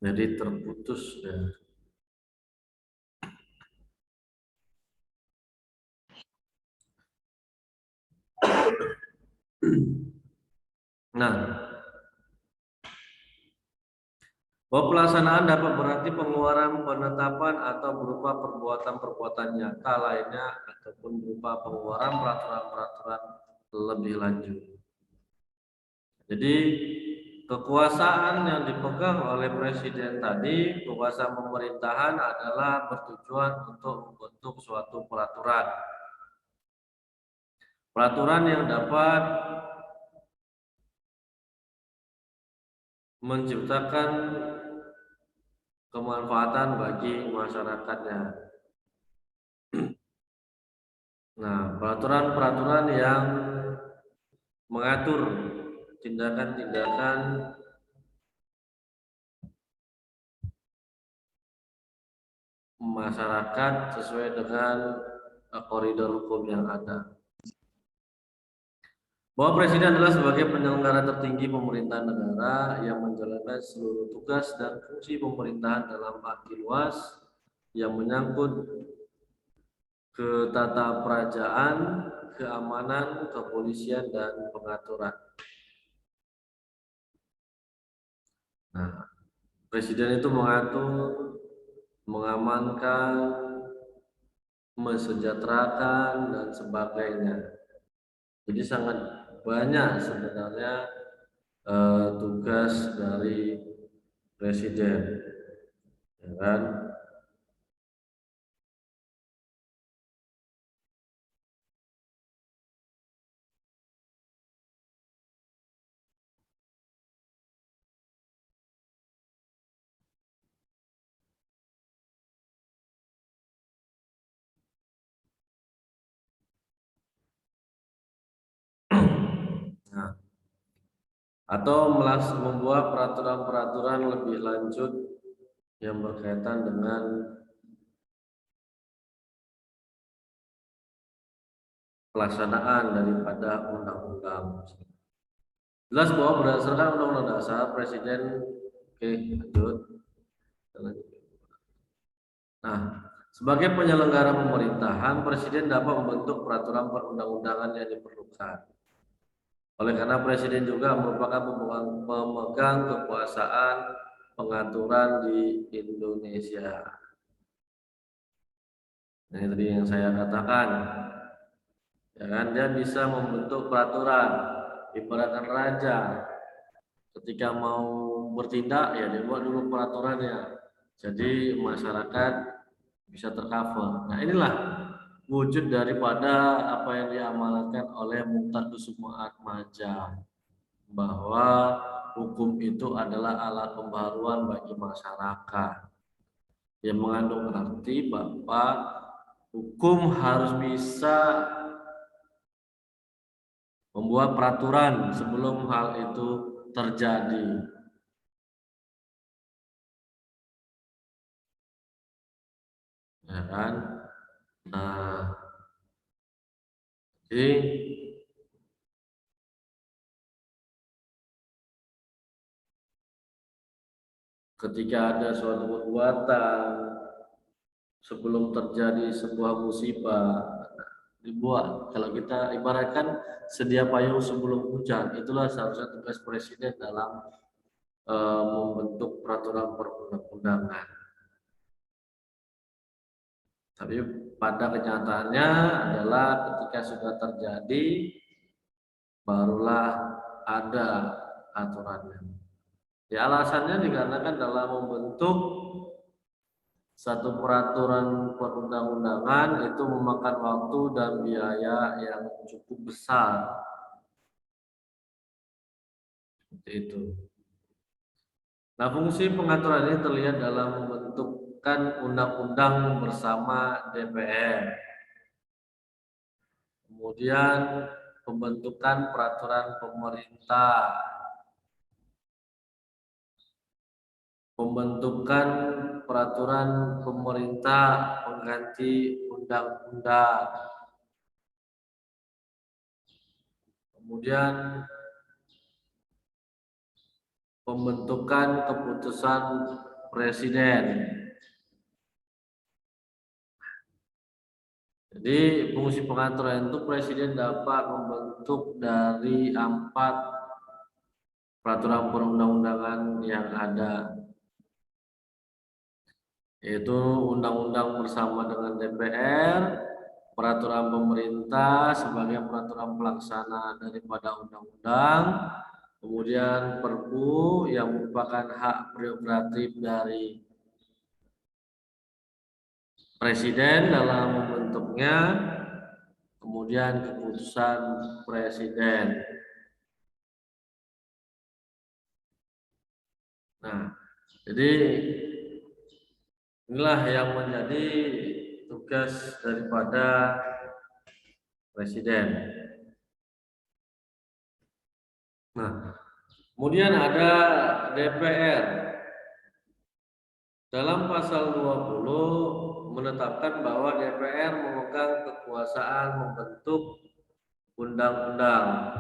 Jadi terputus ya. Nah, bahwa pelaksanaan dapat berarti pengeluaran penetapan atau berupa perbuatan-perbuatan nyata lainnya ataupun berupa pengeluaran peraturan-peraturan lebih lanjut. Jadi kekuasaan yang dipegang oleh presiden tadi, kekuasaan pemerintahan adalah bertujuan untuk membentuk suatu peraturan. Peraturan yang dapat menciptakan kemanfaatan bagi masyarakatnya. Nah, peraturan-peraturan yang mengatur tindakan-tindakan masyarakat sesuai dengan koridor hukum yang ada. Bahwa presiden adalah sebagai penyelenggara tertinggi pemerintahan negara yang menjalankan seluruh tugas dan fungsi pemerintahan dalam arti luas yang menyangkut ketataprajaan, keamanan, kepolisian, dan pengaturan. Nah, presiden itu mengatur, mengamankan, mensejahterakan, dan sebagainya. Jadi sangat banyak sebenarnya tugas dari presiden, ya kan? Nah, atau membuat peraturan-peraturan lebih lanjut yang berkaitan dengan pelaksanaan daripada undang-undang. Jelas bahwa berdasarkan Undang-Undang Dasar Presiden, oke, lanjut. Nah, sebagai penyelenggara pemerintahan, Presiden dapat membentuk peraturan perundang-undangan yang diperlukan. Oleh karena Presiden juga merupakan pemegang kekuasaan pengaturan di Indonesia. Nah, ini tadi yang saya katakan, ya kan, dia bisa membentuk peraturan, ibaratkan raja, ketika mau bertindak ya dia buat dulu peraturannya, jadi masyarakat bisa tercover. Nah, inilah wujud daripada apa yang diamanatkan oleh Muhtar Kusumaatmadja, bahwa hukum itu adalah alat pembaharuan bagi masyarakat, yang mengandung arti bahwa hukum harus bisa membuat peraturan sebelum hal itu terjadi. Ya kan? Nah, jadi ketika ada suatu perbuatan sebelum terjadi sebuah musibah dibuat, kalau kita ibaratkan sedia payung sebelum hujan, itulah seharusnya tugas presiden dalam membentuk peraturan perundang-undangan. Tapi pada kenyataannya adalah ketika sudah terjadi barulah ada aturannya. Ya, alasannya dikarenakan dalam membentuk satu peraturan perundang-undangan itu memakan waktu dan biaya yang cukup besar. Seperti itu. Nah, fungsi pengaturan ini terlihat dalam membentukkan undang-undang bersama DPR. Kemudian pembentukan peraturan pemerintah, pembentukan peraturan pemerintah pengganti undang-undang, kemudian pembentukan keputusan presiden. Jadi fungsi pengaturan itu presiden dapat membentuk dari 4 peraturan perundang-undangan yang ada, yaitu undang-undang bersama dengan DPR, peraturan pemerintah sebagai peraturan pelaksana daripada undang-undang, kemudian Perpu yang merupakan hak prerogatif dari presiden dalam membentuknya, kemudian keputusan presiden. Nah, jadi inilah yang menjadi tugas daripada presiden. Nah, kemudian ada DPR. Dalam pasal 20 menetapkan bahwa DPR memegang kekuasaan membentuk undang-undang.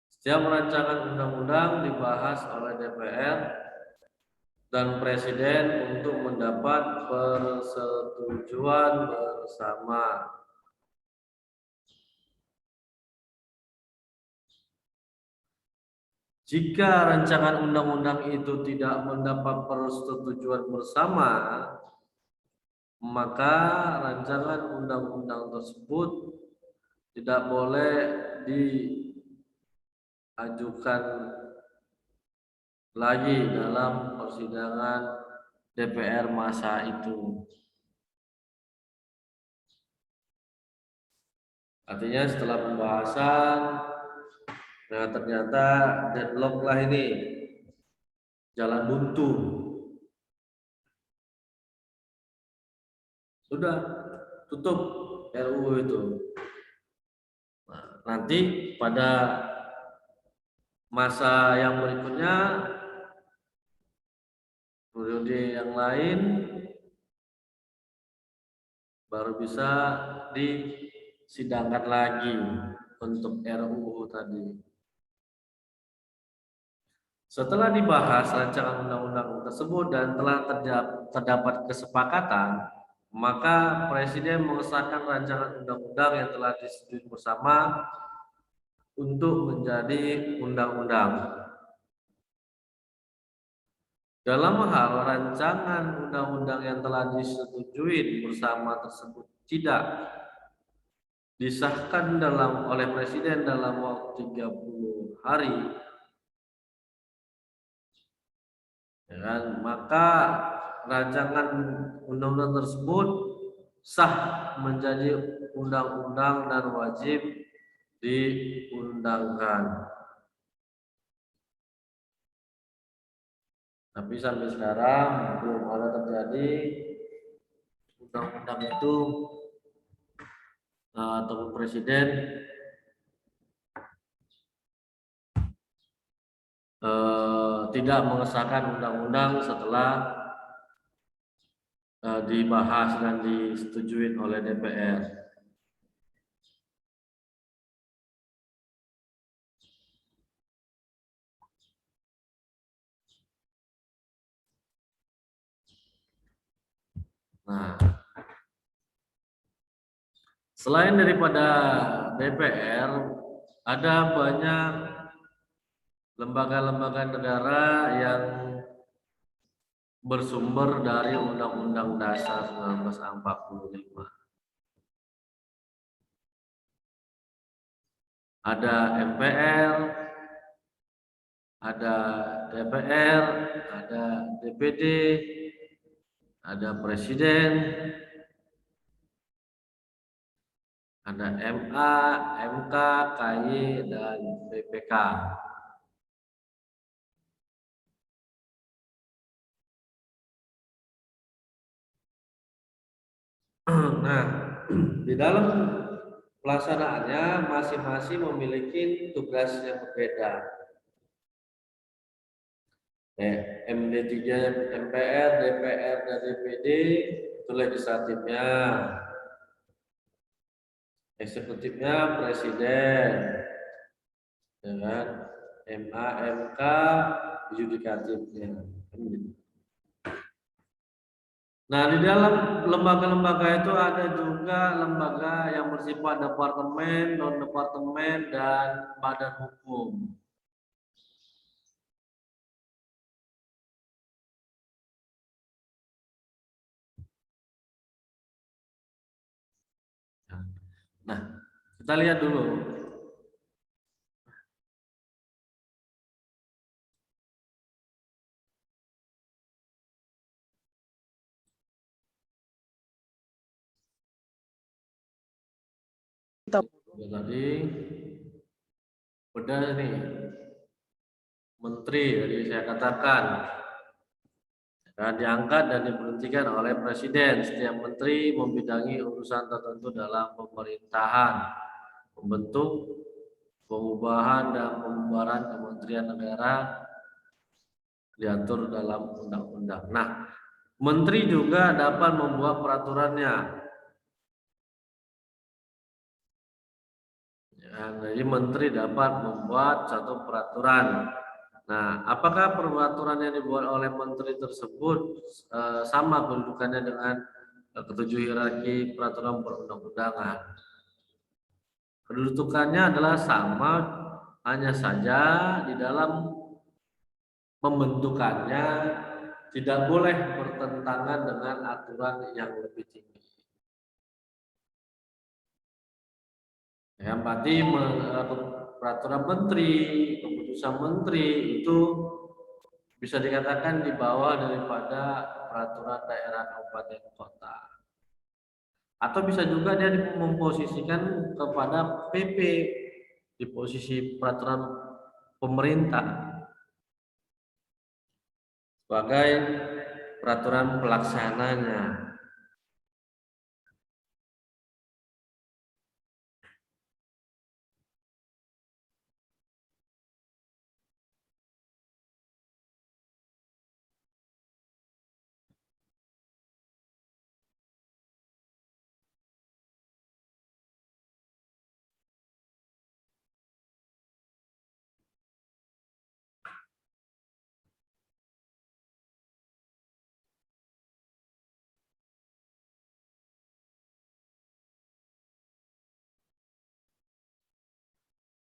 Setiap rancangan undang-undang dibahas oleh DPR dan presiden untuk mendapat persetujuan bersama. Jika rancangan undang-undang itu tidak mendapat persetujuan bersama, maka rancangan undang-undang tersebut tidak boleh diajukan lagi dalam persidangan DPR masa itu. Artinya setelah pembahasan, nah ternyata deadlock lah ini, jalan buntu. Sudah tutup RUU itu. Nah, nanti pada masa yang berikutnya, periode yang lain, baru bisa disidangkan lagi untuk RUU tadi. Setelah dibahas rancangan undang-undang tersebut dan telah terdapat kesepakatan, maka Presiden mengesahkan rancangan undang-undang yang telah disetujui bersama untuk menjadi undang-undang. Dalam hal rancangan undang-undang yang telah disetujui bersama tersebut tidak disahkan oleh Presiden dalam waktu 30 hari, ya kan? Maka rancangan undang-undang tersebut sah menjadi undang-undang dan wajib diundangkan. Tapi sampai sekarang belum ada terjadi undang-undang itu ataupun presiden tidak mengesahkan undang-undang setelah dibahas dan disetujui oleh DPR. Nah, selain daripada DPR, ada banyak lembaga-lembaga negara yang bersumber dari Undang-Undang Dasar 1945. Ada MPR, ada DPR, ada DPD, ada Presiden, ada MA, MK, KY, dan BPK. Nah, di dalam pelaksanaannya masing-masing memiliki tugas yang berbeda. MD3 MPR, DPR, dan DPD itu legislatifnya. Eksekutifnya presiden, ya kan? MA, MK, yudikatifnya. Nah, di dalam lembaga-lembaga itu ada juga lembaga yang bersifat departemen, non-departemen, dan badan hukum. Nah, kita lihat dulu. Tadi udah nih menteri tadi saya katakan diangkat dan diberhentikan oleh presiden. Setiap menteri membidangi urusan tertentu dalam pemerintahan, membentuk, pengubahan dan pembubaran kementerian negara diatur dalam undang-undang. Nah, menteri juga dapat membuat peraturannya. Ya, jadi menteri dapat membuat satu peraturan. Nah, apakah peraturan yang dibuat oleh menteri tersebut sama kedudukannya dengan ketujuh hierarki peraturan perundang-undangan? Kedudukannya adalah sama, hanya saja di dalam pembentukannya tidak boleh bertentangan dengan aturan yang lebih tinggi. Ya, berarti peraturan menteri, keputusan menteri itu bisa dikatakan di bawah daripada peraturan daerah kabupaten kota. Atau bisa juga dia memposisikan kepada PP di posisi peraturan pemerintah sebagai peraturan pelaksananya.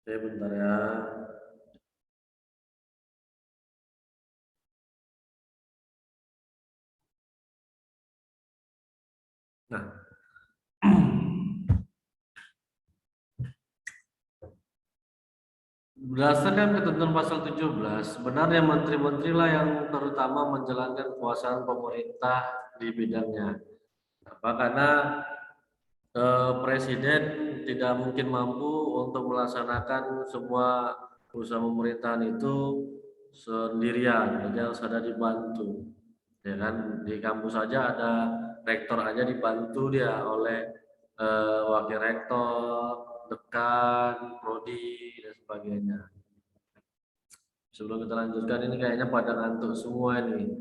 Oke, bentar ya. Nah, berdasarkan ketentuan pasal 17, sebenarnya menteri-menteri lah yang terutama menjalankan kekuasaan pemerintah di bidangnya. Apa? Karena presiden tidak mungkin mampu untuk melaksanakan semua usaha pemerintahan itu sendirian, jadi harus ada dibantu. Ya kan, di kampus saja ada rektor aja dibantu dia oleh wakil rektor, dekan, prodi dan sebagainya. Sebelum kita lanjutkan, ini kayaknya pada ngantuk semua nih.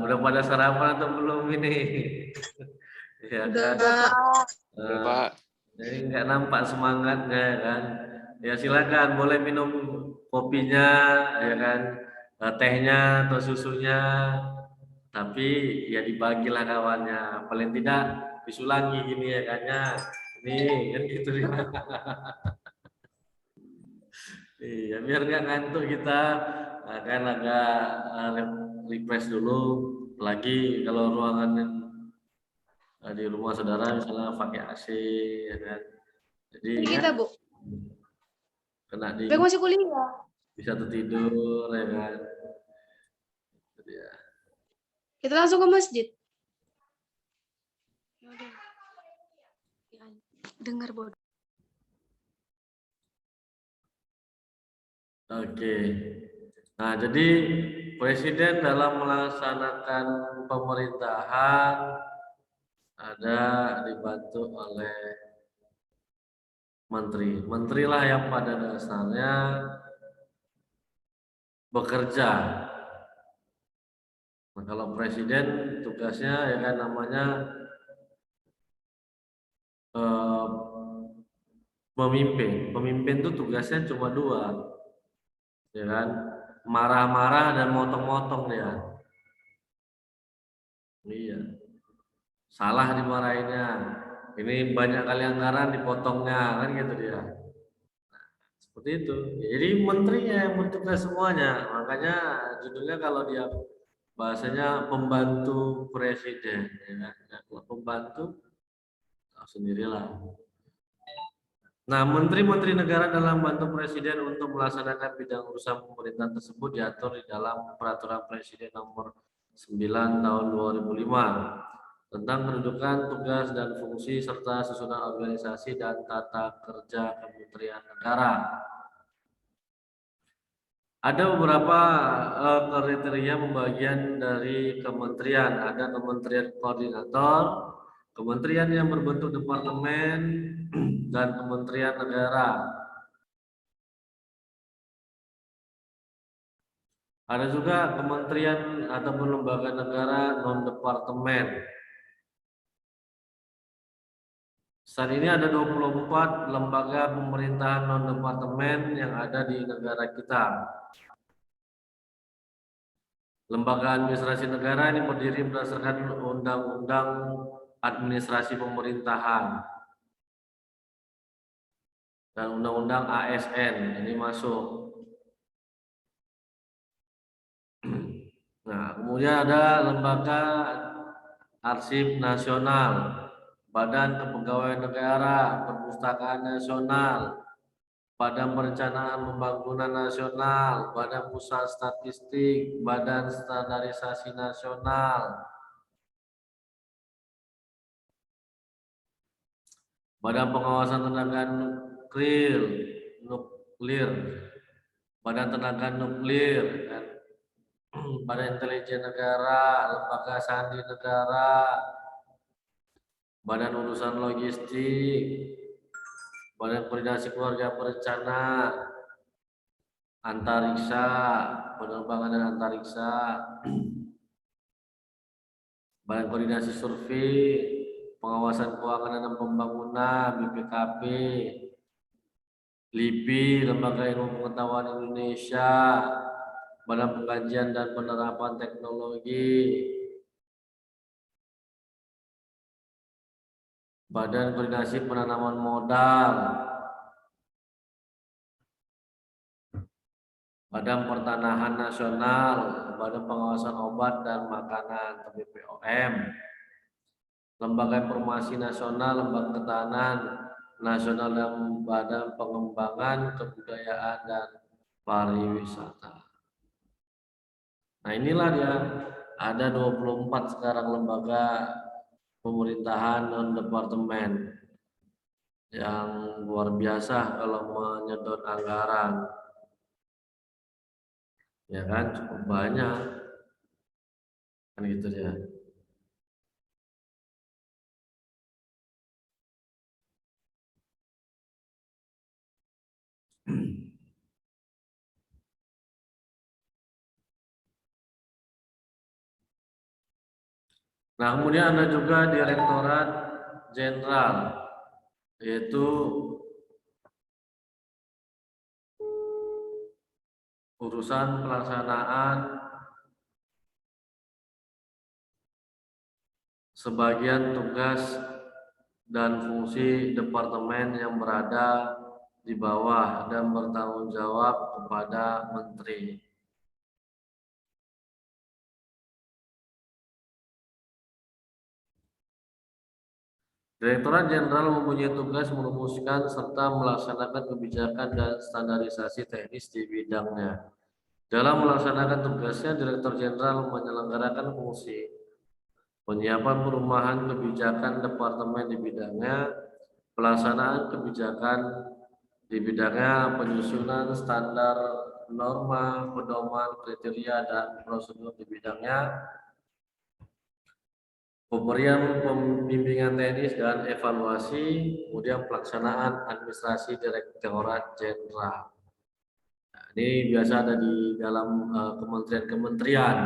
Udah pada sarapan atau belum ini? Ya kan? Pak. Jadi nggak nampak semangatnya ya kan? Ya silakan, boleh minum kopinya, ya kan? Tehnya atau susunya, tapi ya dibagilah kawannya. Paling tidak disulangi gini ya kan ya. Nih kan gitu ya. Iya, biar nggak ngantuk kita, kan agak refresh dulu. Lagi kalau ruangan di rumah saudara misalnya pakai AC, ya kan. Jadi ya, kita, Bu. kena di Masih kuliah. bisa tertidur, ya kan. Jadi ya. Kita langsung ke masjid. Dengar bodoh. Oke. Nah, jadi presiden dalam melaksanakan pemerintahan ada dibantu oleh menteri. Menteri lah yang pada dasarnya bekerja. Nah, kalau presiden tugasnya ya kan namanya memimpin. Pemimpin itu tugasnya cuma dua, ya kan? marah-marah dan motong-motong dia. Iya. Salah dimarahinnya. Ini banyak kali anggaran dipotongnya, kan gitu dia. Seperti itu. Jadi menterinya yang bertugas semuanya. Makanya judulnya kalau dia bahasanya pembantu presiden, ya kan? Nah, kalau pembantu tahu sendirilah. Nah, menteri-menteri negara dalam bantu presiden untuk melaksanakan bidang urusan pemerintahan tersebut diatur di dalam Peraturan Presiden Nomor 9 Tahun 2005 tentang kedudukan, tugas, dan fungsi serta susunan organisasi dan tata kerja Kementerian Negara. Ada beberapa kriteria pembagian dari kementerian. Ada kementerian koordinator, kementerian yang berbentuk departemen, dan kementerian negara. Ada juga kementerian ataupun lembaga negara non-departemen. Saat ini ada 24 lembaga pemerintahan non-departemen yang ada di negara kita. Lembaga administrasi negara ini berdiri berdasarkan Undang-Undang Administrasi Pemerintahan dan Undang-Undang ASN ini masuk. Nah, kemudian ada Lembaga Arsip Nasional, Badan Kepegawaian Negara, Perpustakaan Nasional, Badan Perencanaan Pembangunan Nasional, Badan Pusat Statistik, Badan Standarisasi Nasional, Badan Pengawasan Tenaga Nuklir, Badan Tenaga Nuklir, kan? Badan Intelijen Negara, Lembaga Sandi Negara, Badan Urusan Logistik, Badan Koordinasi Keluarga Berencana, Antariksa, Penerbangan dan Antariksa, Badan Koordinasi Survei, Pengawasan Keuangan dan Pembangunan, BPKP, LIPI, Lembaga Ilmu Pengetahuan Indonesia, Badan Pengkajian dan Penerapan Teknologi, Badan Koordinasi Penanaman Modal, Badan Pertanahan Nasional, Badan Pengawasan Obat dan Makanan atau BPOM, Lembaga Informasi Nasional, Lembaga Ketahanan Nasional, dan Badan Pengembangan Kebudayaan dan Pariwisata. Nah, inilah dia, ada 24 sekarang lembaga pemerintahan non-departemen yang luar biasa kalau menyedot anggaran. Ya kan, cukup banyak. Kan gitu ya. Nah, kemudian ada juga Direktorat Jenderal, yaitu urusan pelaksanaan sebagian tugas dan fungsi departemen yang berada di bawah dan bertanggung jawab kepada menteri. Direktorat Jenderal mempunyai tugas merumuskan serta melaksanakan kebijakan dan standarisasi teknis di bidangnya. Dalam melaksanakan tugasnya, Direktur Jenderal menyelenggarakan fungsi penyiapan perumahan kebijakan departemen di bidangnya, pelaksanaan kebijakan di bidangnya, penyusunan standar norma, pedoman, kriteria, dan prosedur di bidangnya, pemberian pembimbingan teknis dan evaluasi, kemudian pelaksanaan administrasi Direktorat Jenderal. Nah, ini biasa ada di dalam kementerian-kementerian,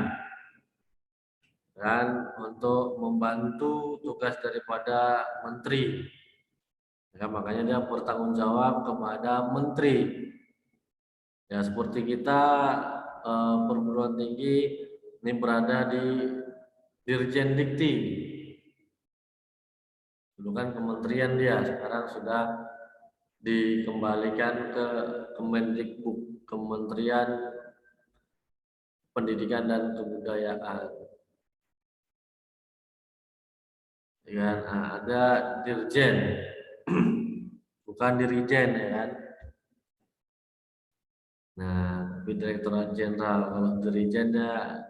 dan untuk membantu tugas daripada menteri. Ya, makanya dia bertanggung jawab kepada menteri. Ya, seperti kita perguruan tinggi ini berada di Dirjen Dikti. Dulu kan kementerian dia, sekarang sudah dikembalikan ke Kemendikbud, Kementerian Pendidikan dan Kebudayaan. Ya, nah, ada dirjen, bukan dirijen ya kan. Nah, tapi direktorat jenderal, kalau dirijen dia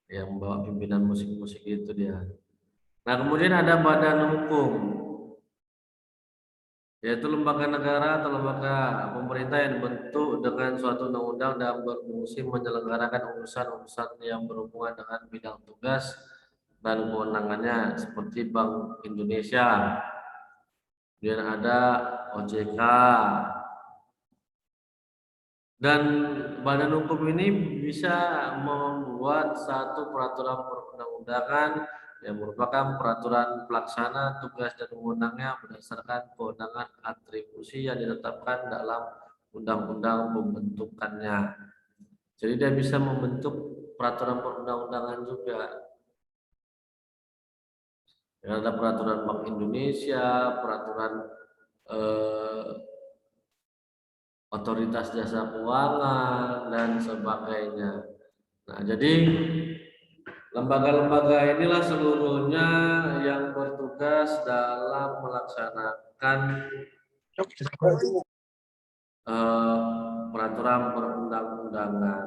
yang membawa pimpinan musik-musik itu dia. Nah, kemudian ada badan hukum, yaitu lembaga negara atau lembaga pemerintah yang dibentuk dengan suatu undang-undang dan berfungsi menyelenggarakan urusan-urusan yang berhubungan dengan bidang tugas dan kewenangannya, seperti Bank Indonesia. Kemudian ada OJK. Dan badan hukum ini bisa membuat satu peraturan perundang-undangan yang merupakan peraturan pelaksana tugas dan wewenangnya berdasarkan kewenangan atribusi yang ditetapkan dalam undang-undang pembentukannya. Jadi dia bisa membentuk peraturan perundang-undangan juga. Ya, ada peraturan Bank Indonesia, peraturan otoritas jasa keuangan dan sebagainya. Nah, jadi lembaga-lembaga inilah seluruhnya yang bertugas dalam melaksanakan peraturan perundang-undangan.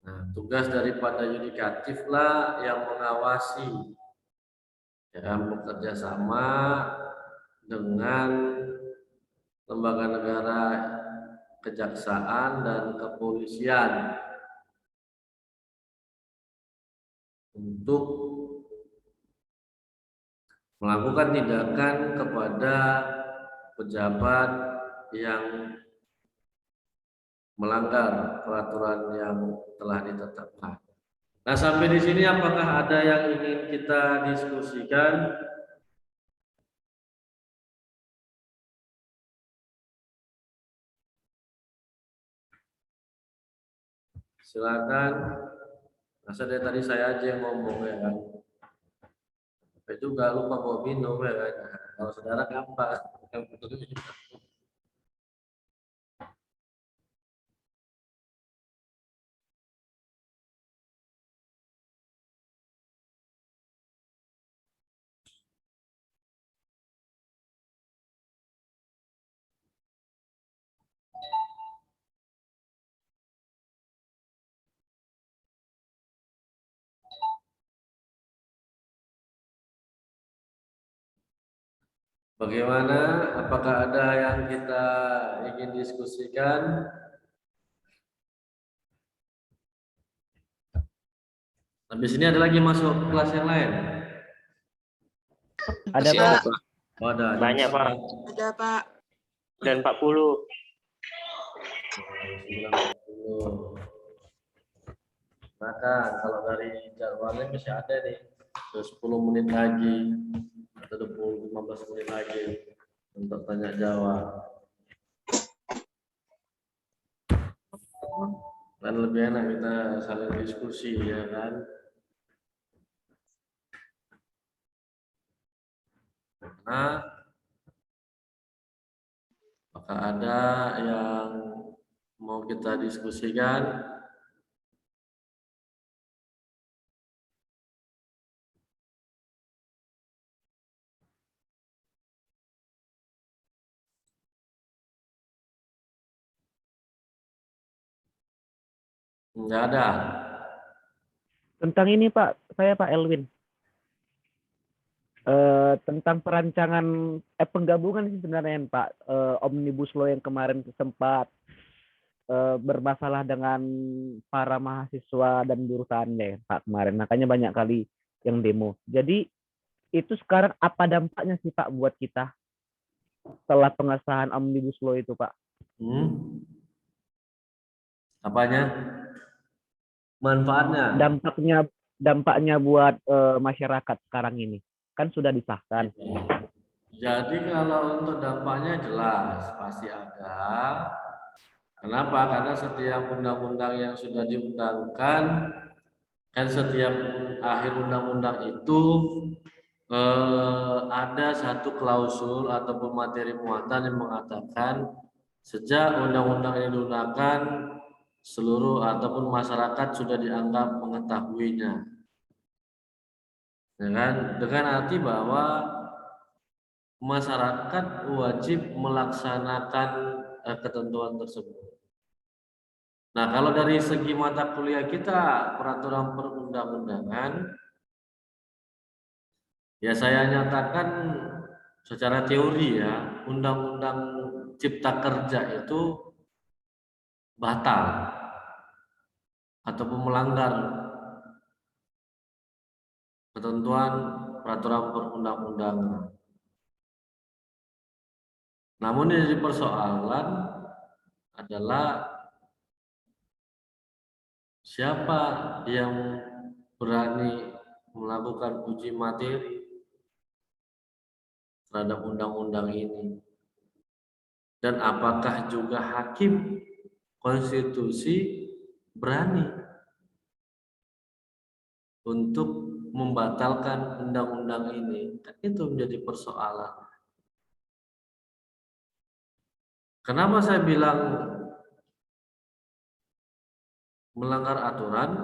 Nah, tugas daripada yudikatif lah yang mengawasi, ya, bekerja sama dengan lembaga negara, kejaksaan dan kepolisian untuk melakukan tindakan kepada pejabat yang melanggar peraturan yang telah ditetapkan. Nah, sampai di sini apakah ada yang ingin kita diskusikan? Silakan. Masa dari tadi saya aja yang ngomong ya kan. Sampai juga lupa bawa minum ya kan. Kalau saudara gampang. Bagaimana? Apakah ada yang kita ingin diskusikan? Habis ini ada lagi masuk kelas yang lain? Ada Masih Pak. ada, Pak. Oh, ada. Banyak, Pak. Ada Pak. Dan 40. 90. Maka kalau dari jadwalnya masih ada nih 10 menit lagi atau 15 menit lagi untuk tanya jawab. Dan lebih enak kita saling diskusi ya kan. Nah, apakah ada yang mau kita diskusikan? Enggak ada. Tentang ini Pak, saya Pak Elwin. Tentang perancangan penggabungan sih sebenarnya Pak, Omnibus Law yang kemarin sempat bermasalah dengan para mahasiswa dan jurusannya ya, Pak kemarin. Makanya banyak kali yang demo. Jadi itu sekarang apa dampaknya sih Pak buat kita setelah pengesahan Omnibus Law itu Pak? Apanya? Manfaatnya? Dampaknya buat masyarakat sekarang ini kan sudah disahkan. Jadi kalau untuk dampaknya jelas pasti ada. Kenapa? Karena setiap undang-undang yang sudah diundangkan, kan setiap akhir undang-undang itu ada satu klausul ataupun materi muatan yang mengatakan sejak undang-undang ini digunakan seluruh ataupun masyarakat sudah dianggap mengetahuinya, ya kan? Dengan arti bahwa masyarakat wajib melaksanakan ketentuan tersebut. Nah, kalau dari segi mata kuliah kita peraturan perundang-undangan, ya saya nyatakan secara teori ya, undang-undang cipta kerja itu batal ataupun melanggar ketentuan peraturan perundang-undangan. Namun yang jadi persoalan adalah siapa yang berani melakukan uji materi terhadap undang-undang ini, dan apakah juga hakim konstitusi berani untuk membatalkan undang-undang ini? Kan itu menjadi persoalan. Kenapa saya bilang melanggar aturan?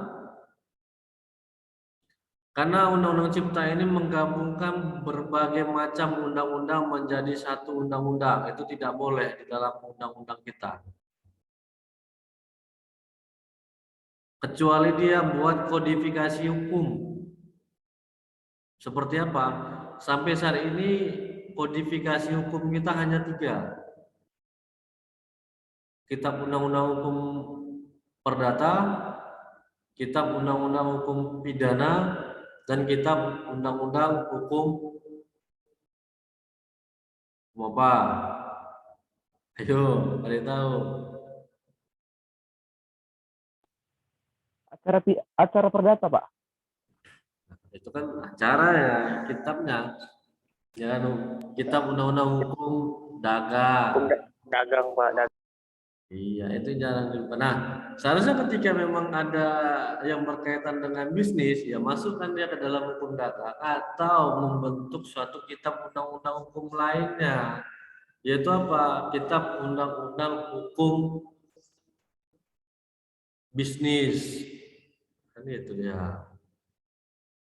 Karena undang-undang cipta ini menggabungkan berbagai macam undang-undang menjadi satu undang-undang. Itu tidak boleh di dalam undang-undang kita. Kecuali dia buat kodifikasi hukum. Seperti apa? Sampai saat ini kodifikasi hukum kita hanya 3. Kitab Undang-Undang Hukum Perdata, Kitab Undang-Undang Hukum Pidana, dan Kitab Undang-Undang Hukum apa? Ayo, ada yang tahu? Acara perdata, Pak. Itu kan acara ya, kitabnya. Ya, Kitab Undang-Undang Hukum Dagang. Dagang, Pak. Dagang. Iya, itu jangan lupa. Nah, seharusnya ketika memang ada yang berkaitan dengan bisnis, ya masukkan dia ke dalam hukum dagang atau membentuk suatu kitab undang-undang hukum lainnya, yaitu apa? Kitab undang-undang hukum bisnis. Kan itu ya.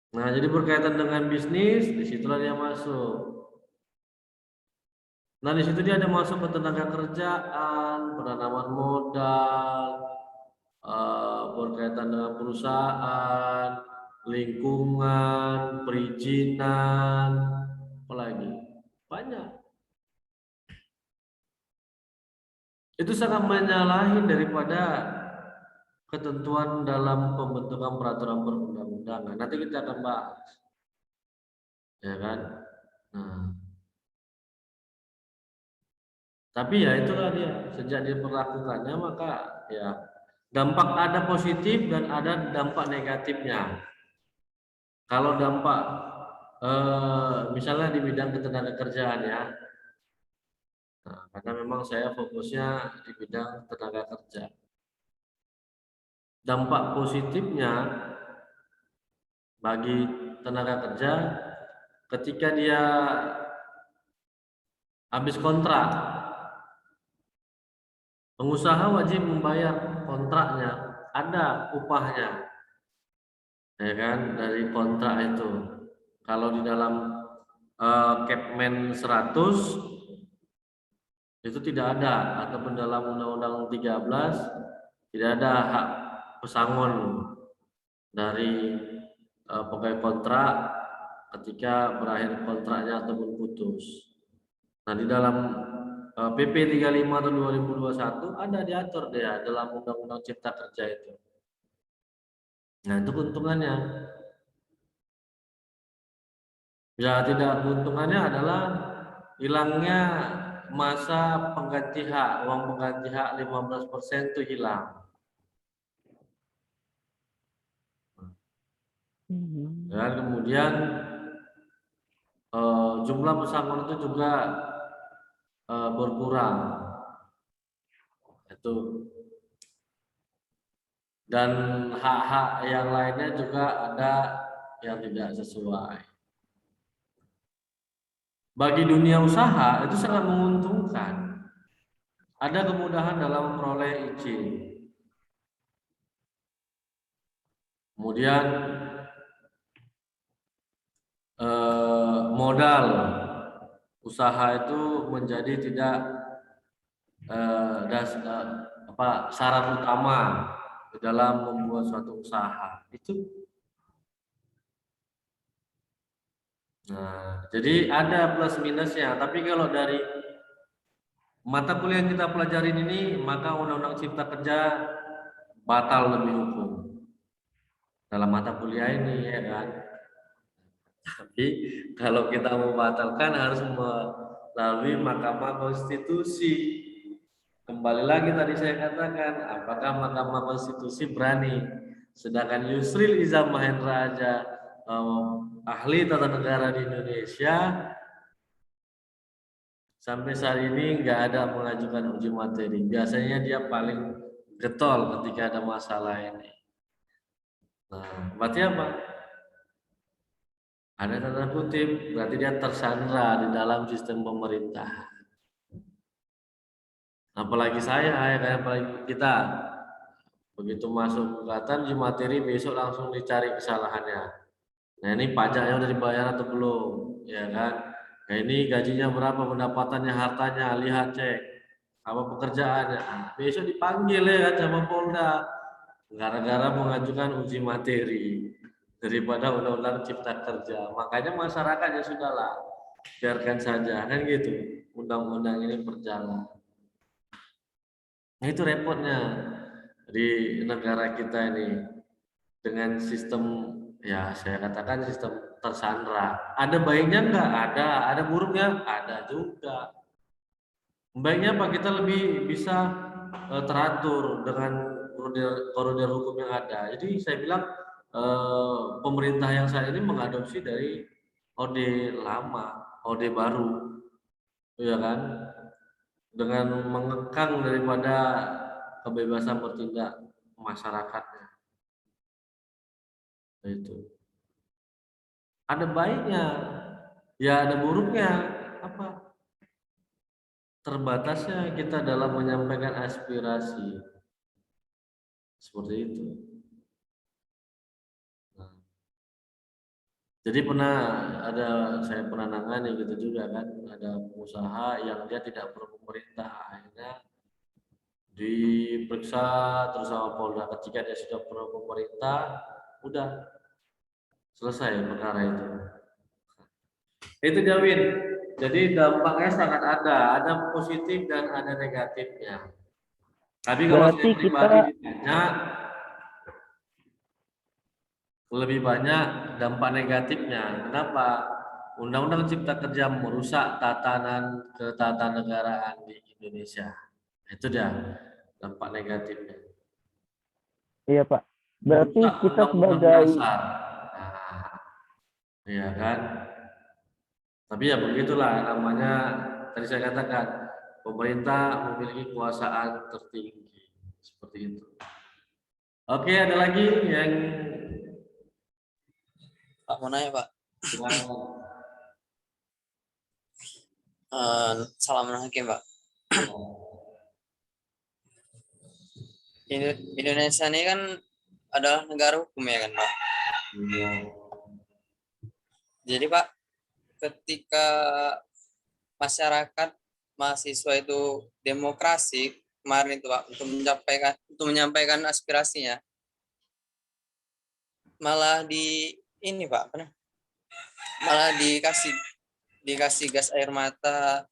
Nah, jadi berkaitan dengan bisnis, disitulah dia masuk. Nah, di situ dia ada masuk ke tenaga kerjaan, penanaman modal, berkaitan dengan perusahaan, lingkungan, perizinan, apalagi banyak. Itu sangat menyalahi daripada ketentuan dalam pembentukan peraturan perundang-undangan. Nanti kita akan bahas, ya kan? Nah, tapi ya itulah dia, sejak diperlakukannya maka ya dampak ada positif dan ada dampak negatifnya. Kalau dampak misalnya di bidang ketenagakerjaan ya, nah, karena memang saya fokusnya di bidang tenaga kerja. Dampak positifnya bagi tenaga kerja ketika dia habis kontrak, pengusaha wajib membayar kontraknya, ada upahnya, ya kan, dari kontrak itu. Kalau di dalam Kepmen 100 itu tidak ada, ataupun dalam Undang-Undang 13 tidak ada hak pesangon dari pegawai kontrak ketika berakhir kontraknya ataupun putus. Nah, di dalam PP 35 tahun 2021 ada diatur dia dalam Undang-Undang Cipta Kerja itu. Nah, itu keuntungannya. Ya, tidak, keuntungannya adalah hilangnya masa pengganti hak, uang pengganti hak 15% itu hilang. Dan kemudian jumlah pesangon itu juga berkurang. Itu. Dan hak-hak yang lainnya juga ada yang tidak sesuai. Bagi dunia usaha itu sangat menguntungkan. Ada kemudahan dalam memperoleh izin. Kemudian modal usaha itu menjadi tidak syarat utama di dalam membuat suatu usaha itu. Nah, jadi ada plus minusnya. Tapi kalau dari mata kuliah yang kita pelajarin ini, maka Undang-Undang Cipta Kerja batal demi hukum dalam mata kuliah ini, ya kan? Tapi kalau kita mau batalkan harus melalui Mahkamah Konstitusi. Kembali lagi tadi saya katakan, apakah Mahkamah Konstitusi berani? Sedangkan Yusril Iza Mahendra aja ahli tata negara di Indonesia sampai saat ini nggak ada mengajukan uji materi. Biasanya dia paling getol ketika ada masalah ini. Nah, berarti apa? Ada tanda kutip, berarti dia tersandra di dalam sistem pemerintah. Apalagi saya, ya kan, apalagi kita. Begitu masuk gugatan uji materi, besok langsung dicari kesalahannya. Nah, ini pajaknya udah dibayar atau belum, ya kan? Nah, ini gajinya berapa, pendapatannya, hartanya, lihat cek. Apa pekerjaannya? Besok dipanggil ya kan sama Polda. Gara-gara mengajukan uji materi daripada Undang-Undang Cipta Kerja. Makanya masyarakat ya sudahlah, biarkan saja kan gitu. Undang-undang ini berjalan. Nah, itu repotnya di negara kita ini dengan sistem, ya saya katakan sistem tersandra. Ada baiknya enggak? Ada buruknya? Ada juga. Baiknya apa? Kita lebih bisa teratur dengan koridor hukum yang ada. Jadi saya bilang pemerintah yang saat ini mengadopsi dari orde lama, orde baru, ya kan? Dengan mengekang daripada kebebasan bertindak masyarakatnya. Itu. Ada baiknya, ya ada buruknya. Apa? Terbatasnya kita dalam menyampaikan aspirasi. Seperti itu. Nah, jadi saya pernah nangani gitu juga kan, ada pengusaha yang dia tidak pro pemerintah, akhirnya diperiksa terus sama Polda. Ketika dia sudah pro pemerintah, udah selesai perkara itu. Itu Jawin. Jadi dampaknya sangat ada positif dan ada negatifnya. Tapi kalau saya pribadi ditanya, lebih banyak dampak negatifnya. Kenapa? Undang-Undang Cipta Kerja merusak tatanan ketatanegaraan di Indonesia. Itu dia dampak negatifnya. Iya Pak. Berarti Merusak kita Undang-Undang sebagai dasar. Nah, iya kan? Tapi ya begitulah namanya, tadi saya katakan pemerintah memiliki kekuasaan tertinggi seperti itu. Oke, ada lagi yang Pak mau nanya Pak. Salam hakim Pak. Indonesia ini kan adalah negara hukum ya kan Pak. Jadi Pak, ketika masyarakat mahasiswa itu demokrasi kemarin itu Pak untuk menyampaikan aspirasinya, malah malah dikasih gas air mata,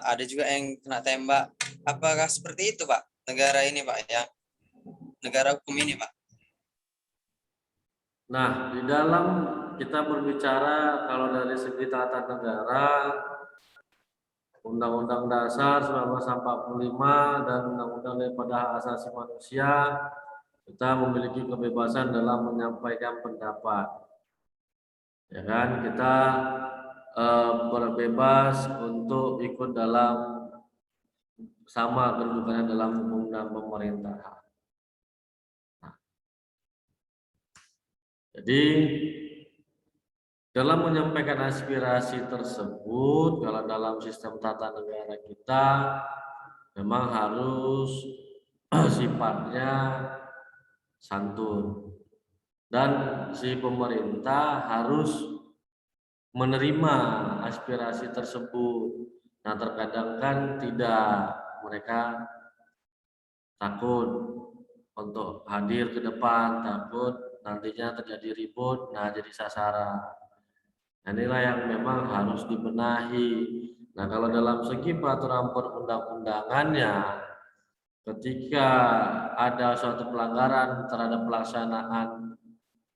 ada juga yang kena tembak. Apakah seperti itu Pak negara ini Pak, ya negara hukum ini Pak? Nah, di dalam kita berbicara kalau dari segi tata negara, Undang-Undang Dasar 1945 dan Undang-Undang daripada Hak Asasi Manusia, kita memiliki kebebasan dalam menyampaikan pendapat. Ya kan, kita berbebas untuk ikut dalam sama kedudukannya dalam undang pemerintahan. Nah, jadi dalam menyampaikan aspirasi tersebut, kalau dalam sistem tata negara kita memang harus sifatnya santun, dan si pemerintah harus menerima aspirasi tersebut. Nah, terkadang kan tidak, mereka takut untuk hadir ke depan, takut nantinya terjadi ribut, nah jadi sasaran. Nah, inilah yang memang harus dibenahi. Nah, kalau dalam segi peraturan perundang-undangannya, ketika ada suatu pelanggaran terhadap pelaksanaan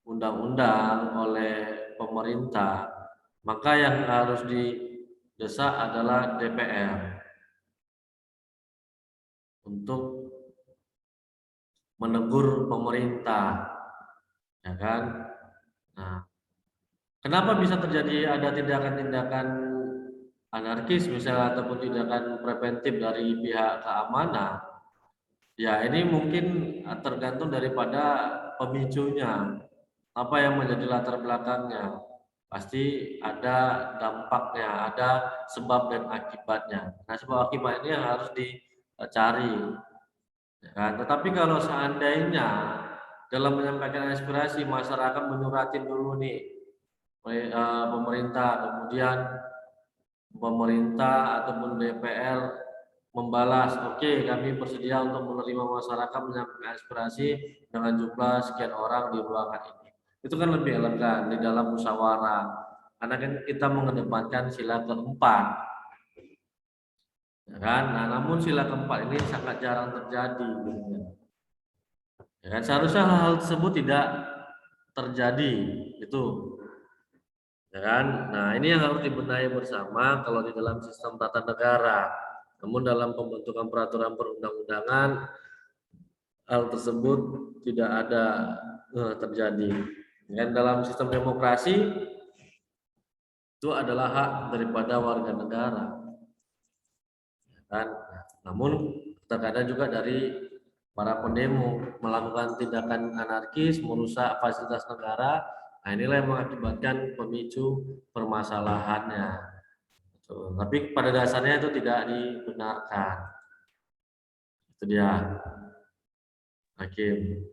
undang-undang oleh pemerintah, maka yang harus didesak adalah DPR untuk menegur pemerintah, ya kan? Nah, kenapa bisa terjadi ada tindakan-tindakan anarkis misalnya ataupun tindakan preventif dari pihak keamanan? Ya, ini mungkin tergantung daripada pemicunya. Apa yang menjadi latar belakangnya? Pasti ada dampaknya, ada sebab dan akibatnya. Nah, sebab akibat ini yang harus dicari. Ya kan? Tetapi kalau seandainya dalam menyampaikan aspirasi masyarakat menyuratin dulu nih pemerintah, kemudian pemerintah ataupun DPR membalas, oke, kami bersedia untuk menerima masyarakat menyampaikan aspirasi dengan jumlah sekian orang di ruangan ini. Itu kan lebih elegan di dalam musyawarah, karena kan kita mengedepankan sila keempat, ya kan? Nah, namun sila keempat ini sangat jarang terjadi, ya kan? Seharusnya hal tersebut tidak terjadi, itu, ya kan? Nah, ini yang harus dibenahi bersama kalau di dalam sistem tata negara. Namun dalam pembentukan peraturan perundang-undangan, hal tersebut tidak ada terjadi. Dan dalam sistem demokrasi itu adalah hak daripada warga negara, kan? Namun terkadang juga dari para pendemo melakukan tindakan anarkis, merusak fasilitas negara. Nah, inilah yang mengakibatkan pemicu permasalahannya. Tapi pada dasarnya itu tidak dibenarkan. Itu dia, Hakim.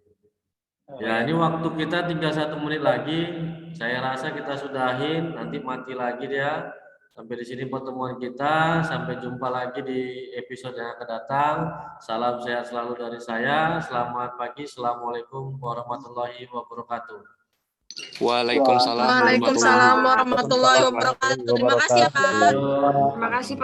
Ya, ini waktu kita tinggal 1 menit lagi. Saya rasa kita sudahin. Nanti mati lagi dia. Sampai di sini pertemuan kita. Sampai jumpa lagi di episode yang akan datang. Salam sehat selalu dari saya. Selamat pagi. Assalamualaikum warahmatullahi wabarakatuh. Waalaikumsalam Waalaikumsalam warahmatullahi wabarakatuh. Terima kasih ya, Pak. Yo. Terima kasih, Pak.